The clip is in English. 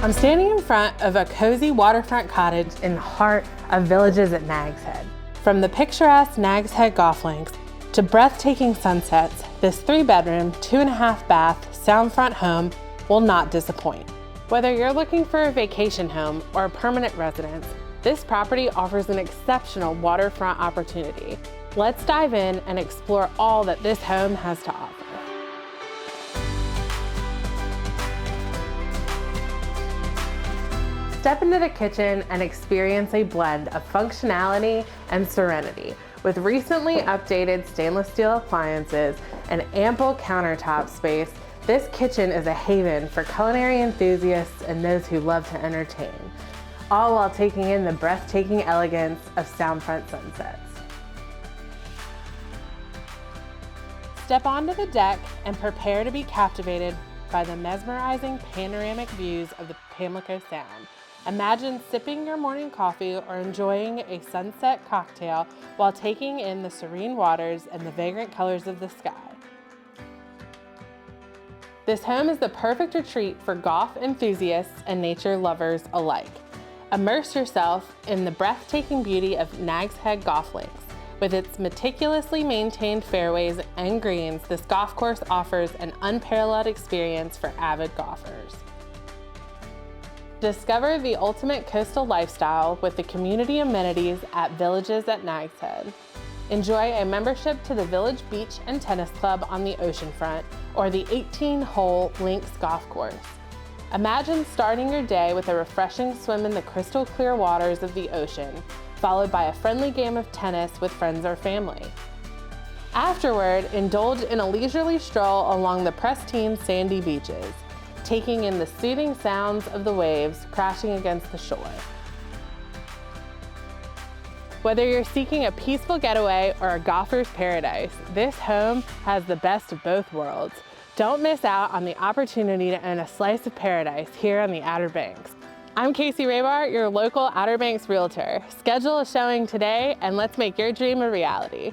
I'm standing in front of a cozy waterfront cottage in the heart of Villages at Nags Head. From the picturesque Nags Head golf links to breathtaking sunsets, this 3-bedroom, 2.5-bath, soundfront home will not disappoint. Whether you're looking for a vacation home or a permanent residence, this property offers an exceptional waterfront opportunity. Let's dive in and explore all that this home has to offer. Step into the kitchen and experience a blend of functionality and serenity. With recently updated stainless steel appliances and ample countertop space, this kitchen is a haven for culinary enthusiasts and those who love to entertain, all while taking in the breathtaking elegance of soundfront sunsets. Step onto the deck and prepare to be captivated by the mesmerizing panoramic views of the Pamlico Sound. Imagine sipping your morning coffee or enjoying a sunset cocktail while taking in the serene waters and the vagrant colors of the sky. This home is the perfect retreat for golf enthusiasts and nature lovers alike. Immerse yourself in the breathtaking beauty of Nags Head golf links. With its meticulously maintained fairways and greens, this golf course offers an unparalleled experience for avid golfers. Discover the ultimate coastal lifestyle with the community amenities at Villages at Nags Head. Enjoy a membership to the Village Beach and Tennis Club on the oceanfront or the 18-hole links golf course. Imagine starting your day with a refreshing swim in the crystal clear waters of the ocean, followed by a friendly game of tennis with friends or family. Afterward, indulge in a leisurely stroll along the pristine sandy beaches, taking in the soothing sounds of the waves crashing against the shore. Whether you're seeking a peaceful getaway or a golfer's paradise, this home has the best of both worlds. Don't miss out on the opportunity to own a slice of paradise here on the Outer Banks. I'm Casey Raybar, your local Outer Banks realtor. Schedule a showing today and let's make your dream a reality.